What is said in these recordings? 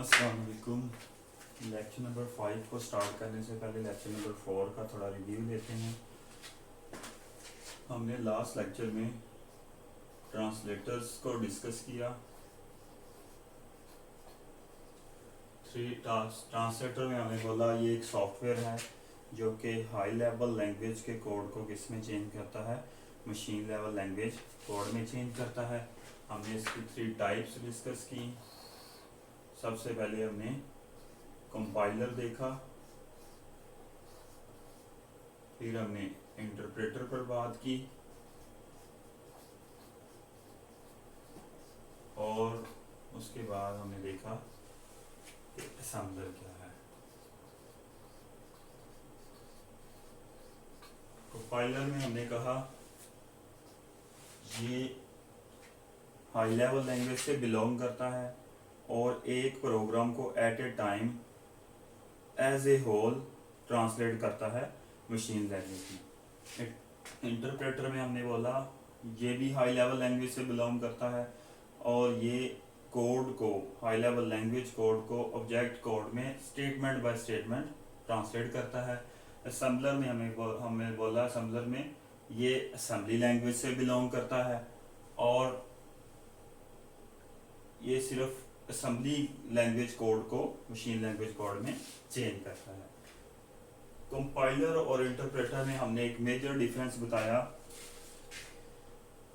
अस्सलाम वालेकुम। Lecture number 5 को स्टार्ट करने से पहले लेक्चर नंबर 4 का थोड़ा रिव्यू लेते हैं। हमने लास्ट लेक्चर में ट्रांसलेटर्स को डिस्कस किया। ट्रांसलेटर में हमने बोला ये एक सॉफ्टवेयर है जो कि हाई लेवल लैंग्वेज के कोड को किस में चेंज करता है, मशीन लेवल लैंग्वेज कोड में चेंज करता है। हमने इसकी 3 टाइप्स डिस्कस की। सबसे पहले हमने कंपाइलर देखा, फिर हमने इंटरप्रेटर पर बात की और उसके बाद हमने देखा कि असेंबलर क्या है। कंपाइलर में हमने कहा ये हाई लेवल लैंग्वेज से बिलोंग करता है और एक प्रोग्राम को at a time as a whole translate करता है मशीन लैंग्वेज में। इंटरप्रेटर में हमने बोला ये भी हाई लेवल लैंग्वेज से बिलोंग करता है और ये कोड को, हाई लेवल लैंग्वेज कोड को ऑब्जेक्ट कोड में स्टेटमेंट बाय स्टेटमेंट ट्रांसलेट करता है। असेंबलर में हमें बोला असेंबलर में ये असेंबली लैंग्वेज से बिलोंग करता है और ये सिर्फ असेंबली लैंग्वेज कोड को मशीन लैंग्वेज कोड में चेंज करता है। कंपाइलर और इंटरप्रेटर में हमने एक मेजर डिफरेंस बताया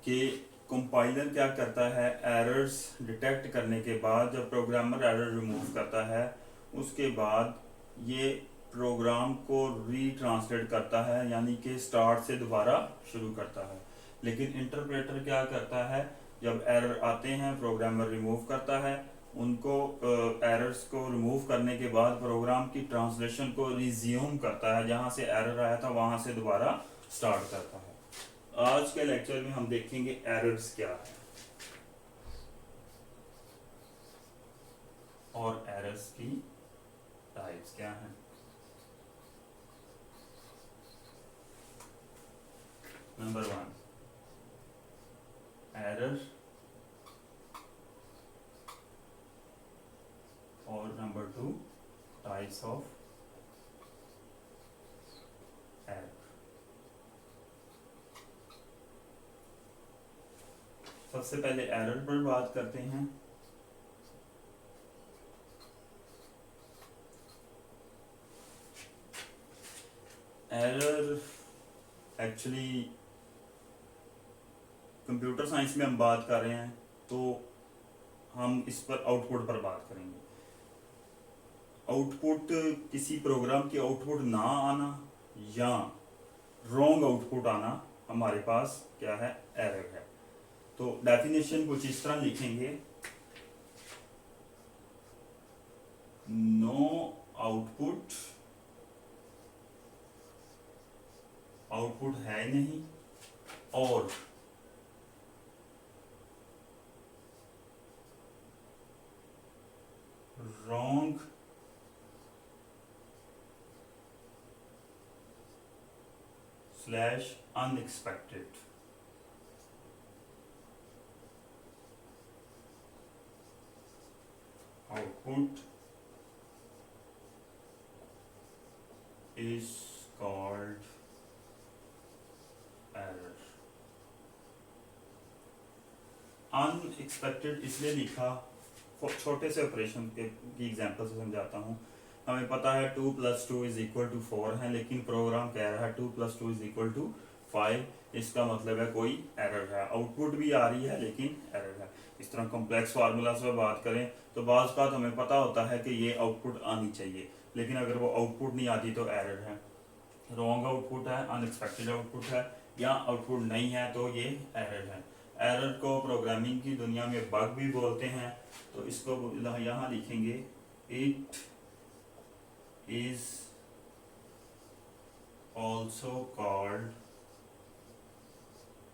कि कंपाइलर क्या करता है, एरर्स डिटेक्ट करने के बाद जब प्रोग्रामर एरर रिमूव करता है उसके बाद ये प्रोग्राम को रीट्रांसलेट करता है, यानी कि स्टार्ट से दोबारा शुरू करता है। लेकिन इंटरप्रेटर क्या करता है, जब एरर आते हैं प्रोग्रामर रिमूव करता है, उनको एरर्स को रिमूव करने के बाद प्रोग्राम की ट्रांसलेशन को रिज्यूम करता है, जहाँ से एरर आया था वहाँ से दोबारा स्टार्ट करता है। आज के लेक्चर में हम देखेंगे एरर्स क्या है और एरर्स की टाइप्स क्या हैं। नंबर 1 एरर और नंबर 2 टाइप्स ऑफ एरर। सबसे पहले एरर पर बात करते हैं। एरर एक्चुअली कंप्यूटर साइंस में हम बात कर रहे हैं तो हम इस पर आउटपुट पर बात करेंगे। आउटपुट, किसी प्रोग्राम की आउटपुट ना आना या रॉन्ग आउटपुट आना हमारे पास क्या है, एरर है। तो डेफिनेशन कुछ इस तरह लिखेंगे, नो आउटपुट, आउटपुट है नहीं, और wrong slash unexpected. Output is called error। Unexpected इसलिए लिखा, छोटे से ऑपरेशन की एग्जांपल से समझाता हूँ। हमें पता है 2 + 2 = 4 है, लेकिन प्रोग्राम कह रहा है 2 + 2 = 5। इसका मतलब है कोई एरर है, आउटपुट भी आ रही है लेकिन एरर है। इस तरह कॉम्प्लेक्स फार्मूला से बात करें तो बाज़ बात हमें पता होता है कि ये आउटपुट आनी चाहिए, लेकिन अगर वो आउटपुट नहीं आती तो एरर है, रॉन्ग आउटपुट है, अनएक्सपेक्टेड आउटपुट है, या आउटपुट नहीं है तो ये एरर है। एरर को प्रोग्रामिंग की दुनिया में बग भी बोलते हैं, तो इसको यहाँ लिखेंगे it is also called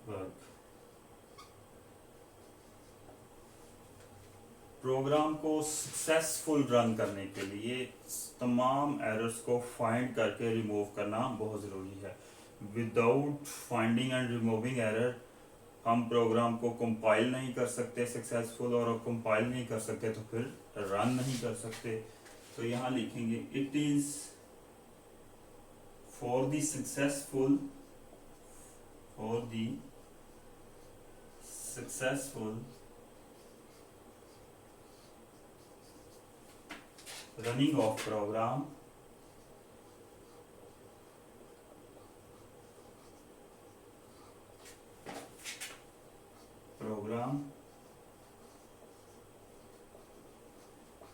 bug. Program को सक्सेसफुल रन करने के लिए तमाम एरर्स को फाइंड करके रिमूव करना बहुत ज़रूरी है। Without finding and removing error हम प्रोग्राम को कंपाइल नहीं कर सकते सक्सेसफुल, और कंपाइल नहीं कर सकते तो फिर रन नहीं कर सकते। तो यहाँ लिखेंगे it is for the successful running of program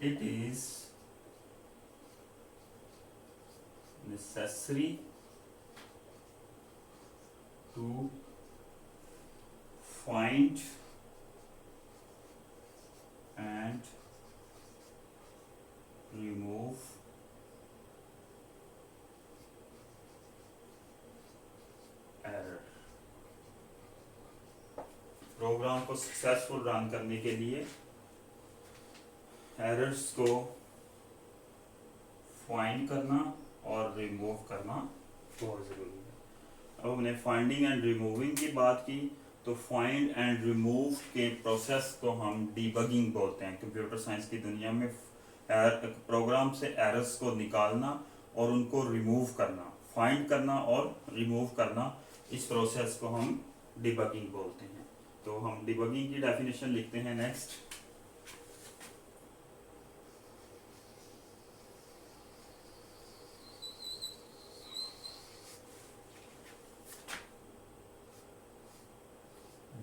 it is necessary to find and remove error। Program को सक्सेसफुल रन करने के लिए एरर्स को फाइंड करना और रिमूव करना बहुत ज़रूरी है। अब हमने फाइंडिंग एंड रिमूविंग की बात की, तो फाइंड एंड रिमूव के प्रोसेस को हम डीबगिंग बोलते हैं। कंप्यूटर साइंस की दुनिया में प्रोग्राम से एरर्स को निकालना और उनको रिमूव करना, फाइंड करना और रिमूव करना, इस प्रोसेस को हम डिबगिंग बोलते हैं। तो हम डिबगिंग की डेफिनेशन लिखते हैं next.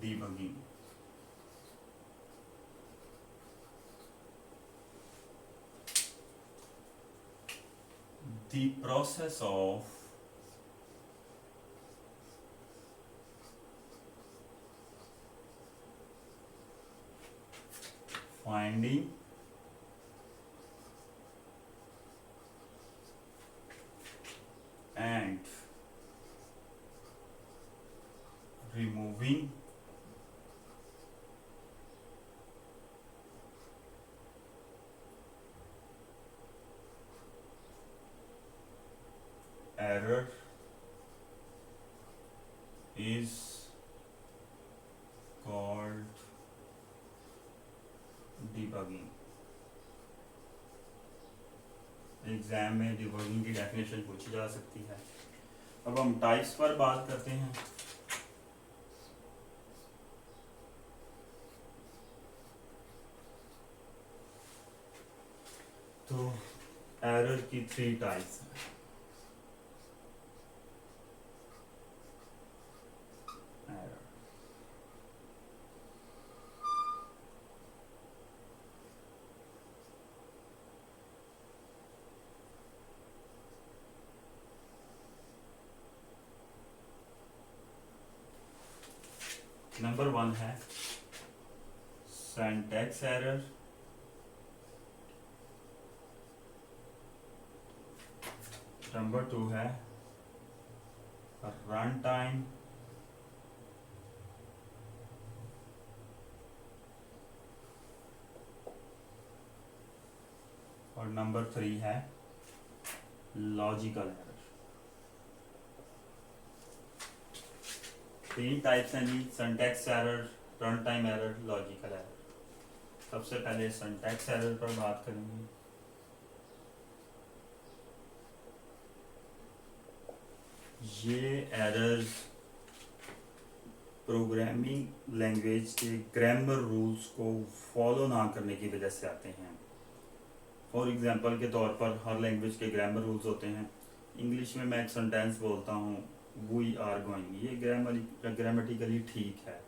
Debugging the process of finding and removing error is called debugging। Exam में डिबगिंग की डेफिनेशन पूछी जा सकती है। अब हम टाइप्स पर बात करते हैं। तो एरर की 3 टाइप्स हैं। नंबर 1 है सिंटैक्स एरर, नंबर 2 है रन टाइम, और नंबर 3 है लॉजिकल एरर। 3 टाइप्स हैं जी, syntax error, run time error, logical error. सबसे पहले सिंटैक्स एरर पर बात करेंगे। ये एरर्स प्रोग्रामिंग लैंग्वेज के ग्रामर रूल्स को फॉलो ना करने की वजह से आते हैं। फॉर एग्जांपल के तौर पर हर लैंग्वेज के ग्रामर रूल्स होते हैं। इंग्लिश में मैं एक सेंटेंस बोलता हूँ वी आर गोइंग, ये ग्रामेटिकली ठीक है,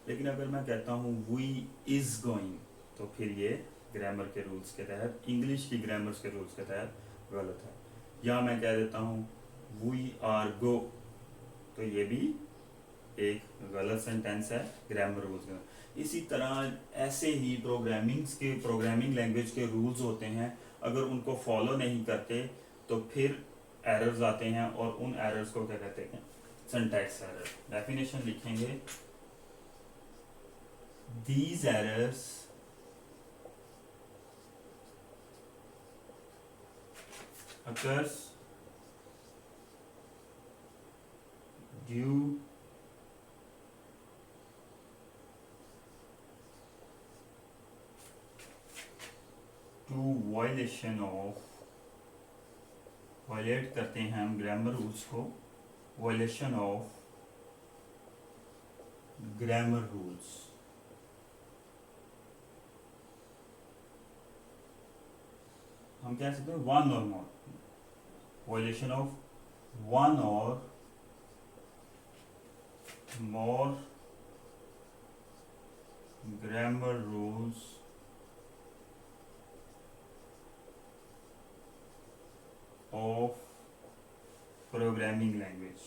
लेकिन अगर मैं कहता हूँ वी इज गोइंग तो फिर ये ग्रामर के रूल्स के तहत, इंग्लिश की ग्रामर्स के रूल्स के तहत गलत है। या मैं कह देता हूँ वी आर गो, तो ये भी एक गलत सेंटेंस है ग्रामर रूल्स का। इसी तरह ऐसे ही प्रोग्रामिंग लैंग्वेज के रूल्स होते हैं, अगर उनको फॉलो नहीं करते तो फिर एरर्स आते हैं, और उन एरर्स को क्या कहते हैं, सिंटैक्स एरर। डेफिनेशन लिखेंगे, these errors occurs due to violation of, violate करते हैं हम ग्रामर रूल्स को, वायलेशन ऑफ ग्रामर रूल्स। हम कह सकते हैं one or more, violation of one or more grammar rules of programming language।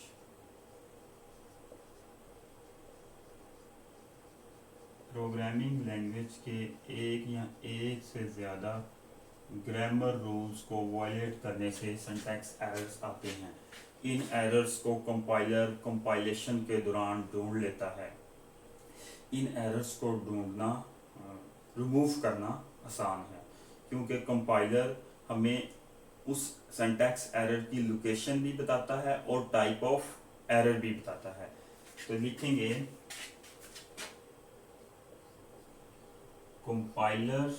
Programming language के एक या एक से ज़्यादा ग्रामर रूल्स को वायलेट करने से सिंटैक्स एरर्स आते हैं। इन एरर्स को कंपाइलर कंपाइलेशन के दौरान ढूंढ लेता है। इन एरर्स को ढूंढना, रिमूव करना आसान है, क्योंकि कंपाइलर हमें उस सिंटैक्स एरर की लोकेशन भी बताता है और टाइप ऑफ एरर भी बताता है। तो लिखेंगे compiler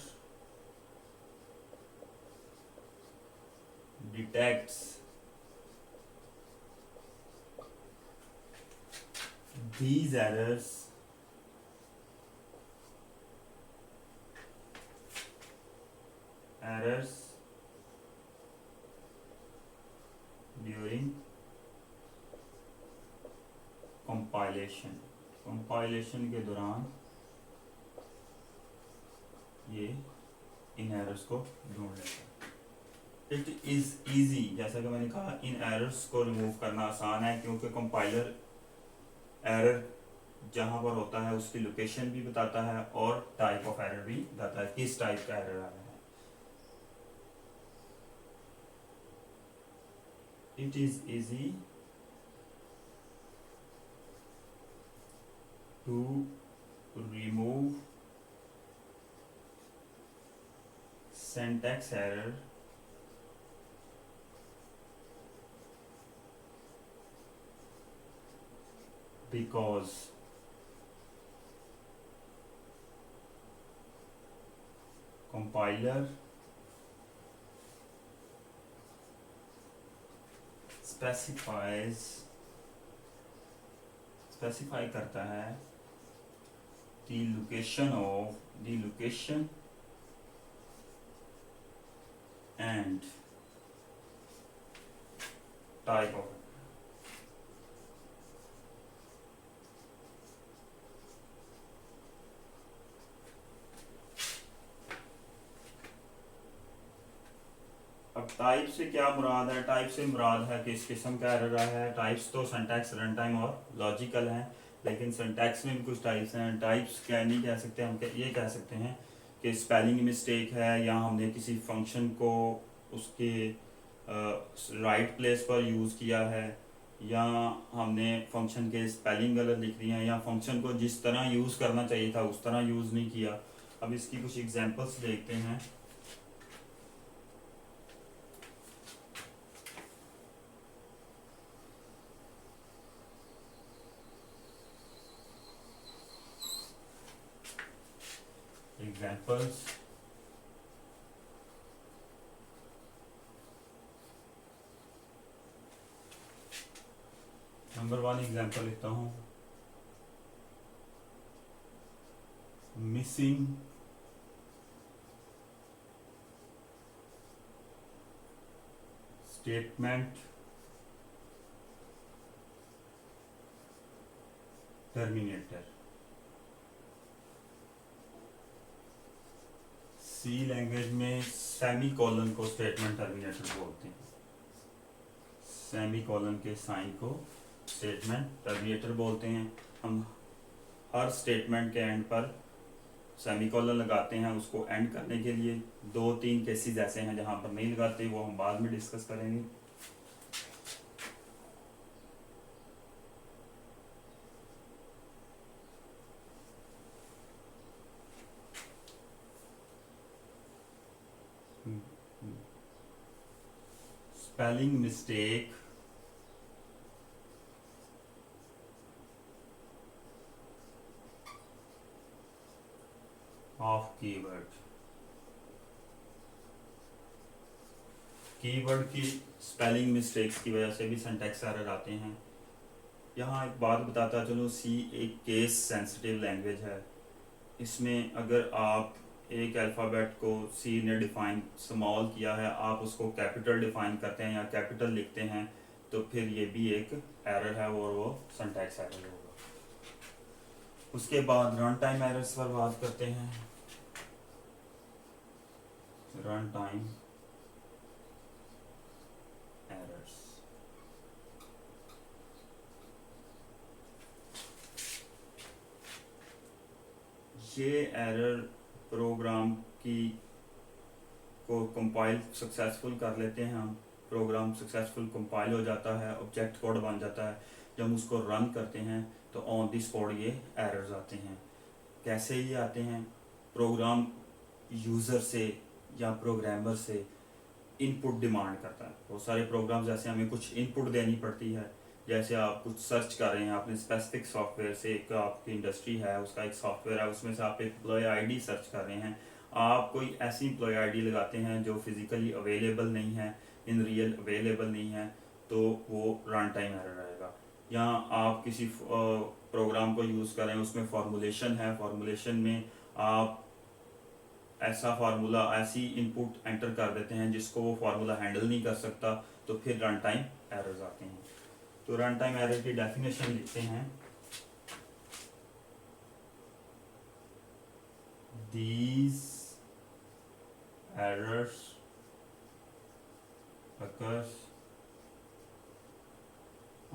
detects these errors during compilation के दौरान ये इन एरर्स को ढूंढ लेता है। इट इज़ ईजी, जैसा कि मैंने कहा, इन एरर्स को रिमूव करना आसान है, क्योंकि कंपाइलर एरर जहाँ पर होता है उसकी लोकेशन भी बताता है और टाइप ऑफ एरर भी बताता है, किस टाइप का एरर आ रहा है। It is easy to remove syntax error because compiler specify करता है the location and type of it। अब टाइप से क्या मुराद है? टाइप से मुराद है कि इस किस्म का एरर आया है। टाइप्स तो सिंटैक्स, रन टाइम और लॉजिकल हैं, लेकिन सिंटैक्स में भी कुछ टाइप्स हैं। टाइप्स क्या नहीं कह सकते हम, ये कह सकते हैं कि स्पेलिंग मिस्टेक है, या हमने किसी फंक्शन को उसके राइट प्लेस पर यूज़ किया है, या हमने फंक्शन के स्पेलिंग गलत लिख दी हैं, या फंक्शन को जिस तरह यूज़ करना चाहिए था उस तरह यूज़ नहीं किया। अब इसकी कुछ एग्जांपल्स देखते हैं। एग्जांपल्स, नंबर 1 एग्जांपल लिखता हूँ, मिसिंग स्टेटमेंट टर्मिनेटर। सी लैंग्वेज में सेमी कॉलन को स्टेटमेंट टर्मिनेटर बोलते हैं। सेमी कॉलन के साइन को स्टेटमेंट टर्मिनेटर बोलते हैं। हम हर स्टेटमेंट के एंड पर सेमी कॉलन लगाते हैं उसको एंड करने के लिए। 2-3 केसेस ऐसे हैं जहां पर नहीं लगाते, वो हम बाद में डिस्कस करेंगे। Spelling mistake of keyword. Keyword की स्पेलिंग मिस्टेक्स की वजह से भी सिंटैक्स एरर आते हैं। यहाँ एक बात बताता चलो, सी एक केस सेंसिटिव लैंग्वेज है। इसमें अगर आप एक अल्फ़ाबेट को सी ने डिफ़ाइन स्मॉल किया है, आप उसको कैपिटल डिफ़ाइन करते हैं या कैपिटल लिखते हैं, तो फिर ये भी एक एरर है और वो सिंटैक्स एरर होगा। उसके बाद रन टाइम एरर्स पर बात करते हैं। रन टाइम एरर्स, ये एरर प्रोग्राम की को कंपाइल सक्सेसफुल कर लेते हैं हम। प्रोग्राम सक्सेसफुल कंपाइल हो जाता है, ऑब्जेक्ट कोड बन जाता है। जब उसको रन करते हैं तो ऑन द स्पॉट ये एरर्स आते हैं। कैसे ये आते हैं? प्रोग्राम यूज़र से या प्रोग्रामर से इनपुट डिमांड करता है। बहुत सारे प्रोग्राम्स ऐसे हमें कुछ इनपुट देनी पड़ती है। जैसे आप कुछ सर्च कर रहे हैं अपने स्पेसिफिक सॉफ्टवेयर से, एक आपकी इंडस्ट्री है, उसका एक सॉफ्टवेयर है, उसमें से आप एक एम्प्लॉय आईडी सर्च कर रहे हैं। आप कोई ऐसी एम्प्लॉय आईडी लगाते हैं जो फिज़िकली अवेलेबल नहीं है, इन रियल अवेलेबल नहीं है, तो वो रन टाइम एरर आएगा। या आप किसी प्रोग्राम को यूज़ कर रहे हैं, उसमें फॉर्मूलेशन है, फॉर्मूलेशन में आप ऐसा फार्मूला, ऐसी इनपुट एंटर कर देते हैं जिसको वो फार्मूला हैंडल नहीं कर सकता, तो फिर रन टाइम एरर्स आते हैं। तो रन टाइम एरर की डेफिनेशन लिखते हैं, these errors occurs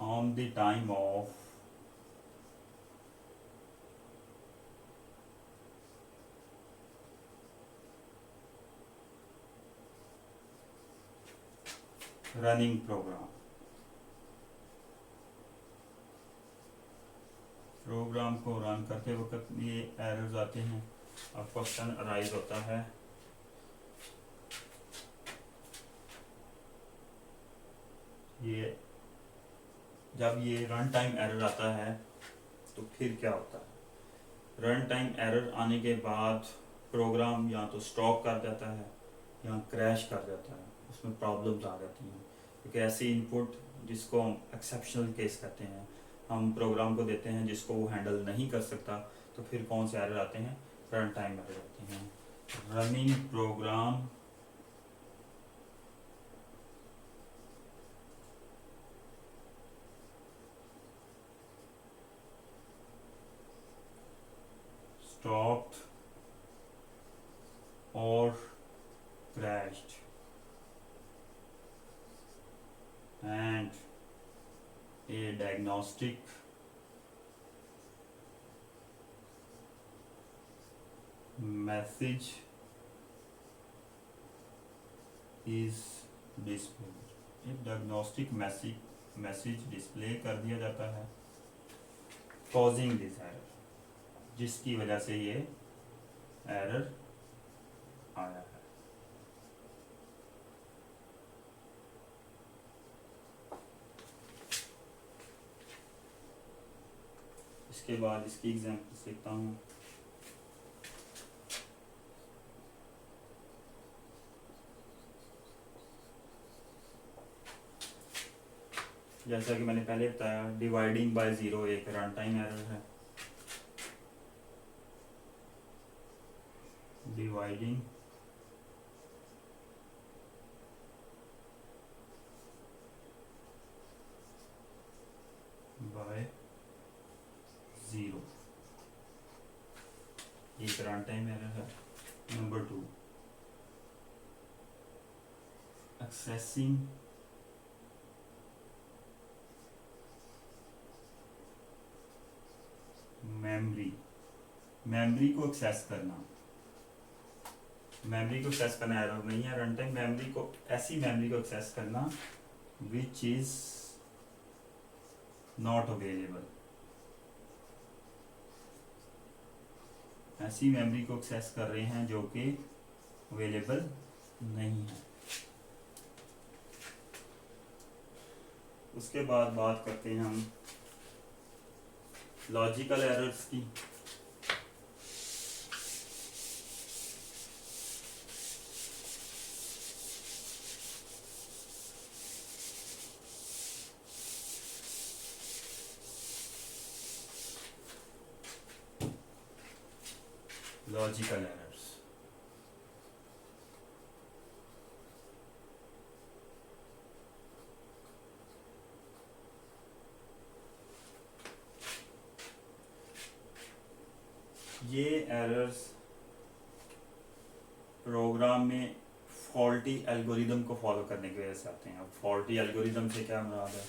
on the time of running program। Program को रन करते वक्त ये एरर्स आते हैं। अब क्वेश्चन अराइज होता है, ये जब ये रन टाइम एरर आता है तो फिर क्या होता है? रन टाइम एरर आने के बाद प्रोग्राम या तो स्टॉप कर देता है या क्रैश कर जाता है, उसमें प्रॉब्लम्स आ जाती हैं। क्योंकि ऐसी इनपुट जिसको हम एक्सेप्शनल केस कहते हैं, हम प्रोग्राम को देते हैं जिसको वो हैंडल नहीं कर सकता, तो फिर कौन से एरर आते हैं? रन टाइम एरर आते हैं। Running program stopped or crashed and a diagnostic message is displayed। एक डायग्नोस्टिक मैसेज डिस्प्ले कर दिया जाता है कॉजिंग दिस एरर, जिसकी वजह से ये एरर आया है। इसके बाद इसकी एग्जांपल्स लिखता हूँ। जैसा कि मैंने पहले बताया, डिवाइडिंग बाय ज़ीरो एक रन टाइम एरर है। डिवाइडिंग बाय ज़ीरो एक रन टाइम एरर है। नंबर 2, एक्सेसिंग मेमोरी को एक्सेस करना। मेमोरी को एक्सेस करना एरर नहीं है। रन टाइम मेमोरी को, ऐसी मेमोरी को एक्सेस करना विच इज नॉट अवेलेबल। ऐसी मेमोरी को एक्सेस कर रहे हैं जो कि अवेलेबल नहीं है। उसके बाद बात करते हैं हम लॉजिकल एरर्स की। Logical errors. ये एरर्स प्रोग्राम में फॉल्टी एल्गोरिदम को फॉलो करने की वजह से आते हैं। अब फॉल्टी एल्गोरिदम से क्या मुराद है?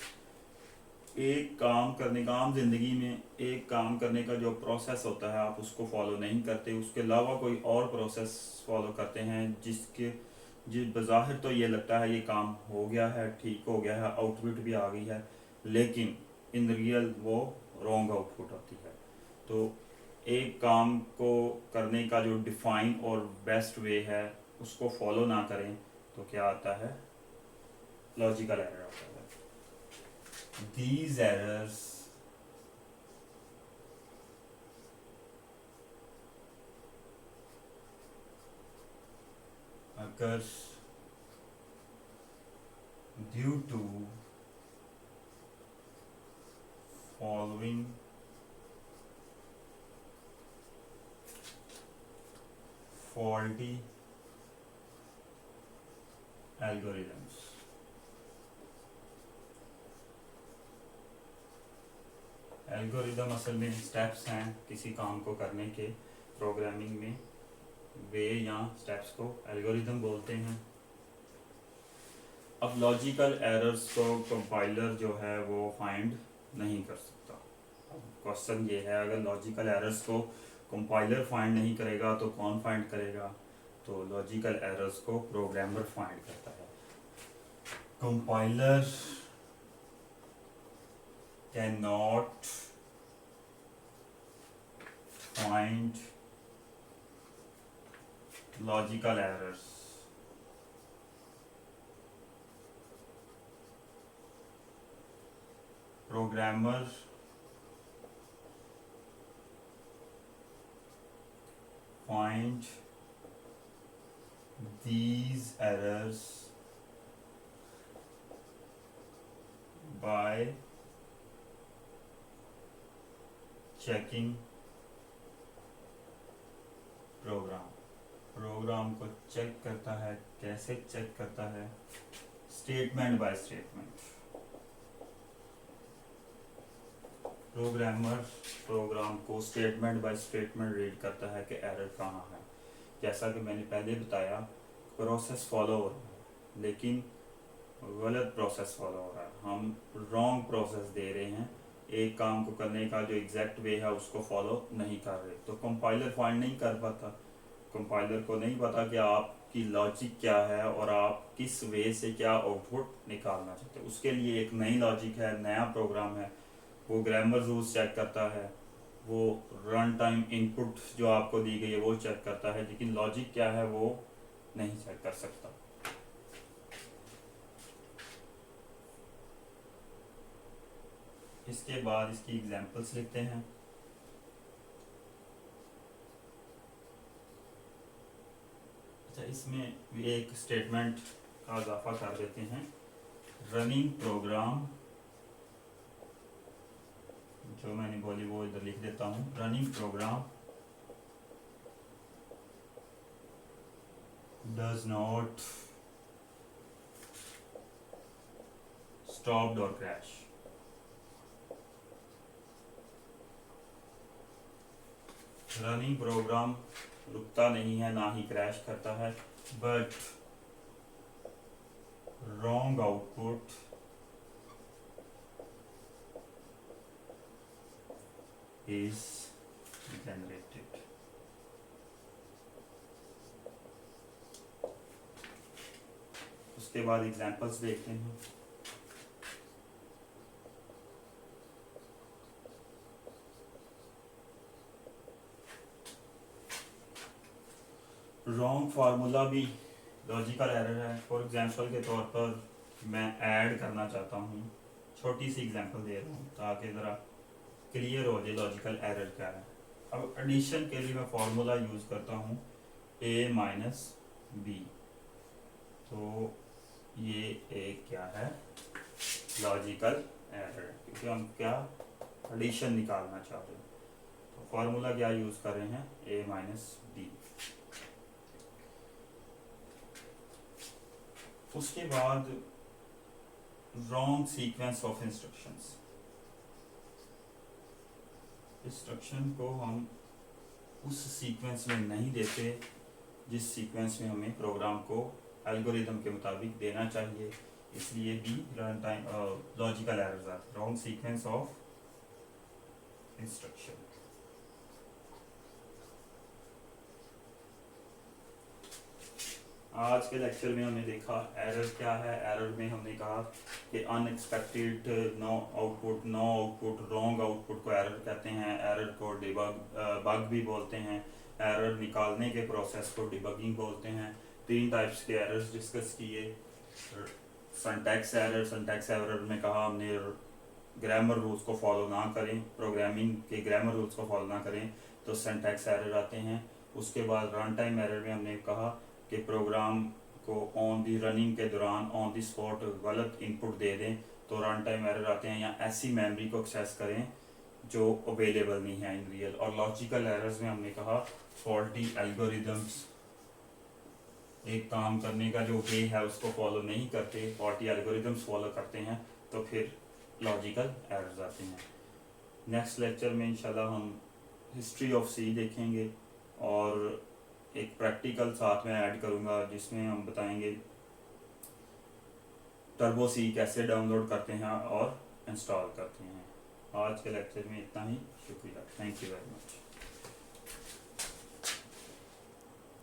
एक काम करने का, आम जिंदगी में एक काम करने का जो प्रोसेस होता है आप उसको फॉलो नहीं करते, उसके अलावा कोई और प्रोसेस फॉलो करते हैं जिस बज़ाहिर तो ये लगता है ये काम हो गया है, ठीक हो गया है, आउटपुट भी आ गई है, लेकिन इन रियल वो रॉन्ग आउटपुट होती है। तो एक काम को करने का जो डिफाइन और बेस्ट वे है उसको फॉलो ना करें तो क्या आता है? लॉजिकल एरर आता है। These errors occurs due to following faulty algorithms। Algorithm असल में स्टेप्स हैं किसी काम को करने के, प्रोग्रामिंग में वे या स्टेप्स को एल्गोरिदम बोलते हैं। अब लॉजिकल एरर्स को कंपाइलर जो है वो फाइंड नहीं कर सकता। अब क्वेश्चन ये है, अगर लॉजिकल एरर्स को कंपाइलर फाइंड नहीं करेगा तो कौन फाइंड करेगा? तो लॉजिकल एरर्स को प्रोग्रामर फाइंड करता है। Compiler cannot find logical errors। Programmer find these errors by checking program को चेक करता है। कैसे चेक करता है? Statement by statement. Programmer program को स्टेटमेंट बाय स्टेटमेंट रीड करता है कि एरर कहाँ है। जैसा कि मैंने पहले बताया, प्रोसेस फॉलो हो रहा है लेकिन गलत प्रोसेस फॉलो हो रहा है, हम रॉन्ग प्रोसेस दे रहे हैं, एक काम को करने का जो एग्जैक्ट वे है उसको फॉलो नहीं कर रहे, तो कंपाइलर फाइंड नहीं कर पाता। कंपाइलर को नहीं पता कि आपकी लॉजिक क्या है और आप किस वे से क्या आउटपुट निकालना चाहते हो। उसके लिए एक नई लॉजिक है, नया प्रोग्राम है, वो ग्रामर रूल्स चेक करता है, वो रन टाइम इनपुट जो आपको दी गई है वो चेक करता है, लेकिन लॉजिक क्या है वो नहीं चेक कर सकता। इसके बाद इसकी एग्जांपल्स लिखते हैं। अच्छा, इसमें एक स्टेटमेंट का इजाफा कर देते हैं, रनिंग प्रोग्राम, जो मैंने बोली वो इधर लिख देता हूँ। Running program does not stopped or crash. Running program रुकता नहीं है, ना ही क्रैश करता है, but wrong output is generated. उसके बाद एग्जांपल्स देखते हैं। रॉन्ग फार्मूला भी लॉजिकल एरर है। फॉर एग्जांपल के तौर पर मैं ऐड करना चाहता हूँ, छोटी सी एग्जांपल दे रहा हूँ ताकि ज़रा क्लियर हो जाए लॉजिकल एरर क्या है। अब एडिशन के लिए मैं फार्मूला यूज़ करता हूँ a माइनस बी, तो ये एक क्या है? लॉजिकल एरर, क्योंकि हम क्या एडिशन निकालना चाह रहे हैं। तो फार्मूला क्या यूज कर रहे हैं, ए माइनस बी। उसके बाद wrong sequence of instructions, instruction को हम उस सीक्वेंस में नहीं देते जिस सीक्वेंस में हमें प्रोग्राम को एल्गोरिदम के मुताबिक देना चाहिए, इसलिए भी रन टाइम लॉजिकल एरर्स आते, रॉन्ग सीक्वेंस ऑफ इंस्ट्रक्शन। आज के लेक्चर में हमने देखा एरर क्या है। एरर में हमने कहा कि unexpected no output, wrong output को एरर कहते हैं। एरर को बग भी बोलते हैं। एरर निकालने के प्रोसेस को डिबगिंग बोलते हैं। 3 टाइप्स के एरर्स डिस्कस किए। सिंटैक्स एरर, सिंटैक्स एरर में कहा हमने ग्रामर रूल्स को फॉलो ना करें, प्रोग्रामिंग के ग्रामर रूल्स को फॉलो ना करें तो सिंटैक्स एरर आते हैं। उसके बाद रन टाइम एरर में हमने कहा कि प्रोग्राम को ऑन दी रनिंग के दौरान ऑन दी स्पॉट गलत इनपुट दे दें तो रन टाइम एरर आते हैं, या ऐसी मेमोरी को एक्सेस करें जो अवेलेबल नहीं है इन रियल। और लॉजिकल एरर्स में हमने कहा फॉल्टी एल्गोरिदम्स, एक काम करने का जो वे है उसको फॉलो नहीं करते, फॉल्टी एल्गोरिदम्स फॉलो करते हैं तो फिर लॉजिकल एरर्स आते हैं। नेक्स्ट लेक्चर में इंशाल्लाह हम हिस्ट्री ऑफ सी देखेंगे और एक प्रैक्टिकल साथ में ऐड करूंगा जिसमें हम बताएंगे टर्बो सी कैसे डाउनलोड करते हैं और इंस्टॉल करते हैं। आज के लेक्चर में इतना ही, शुक्रिया, थैंक यू वेरी मच।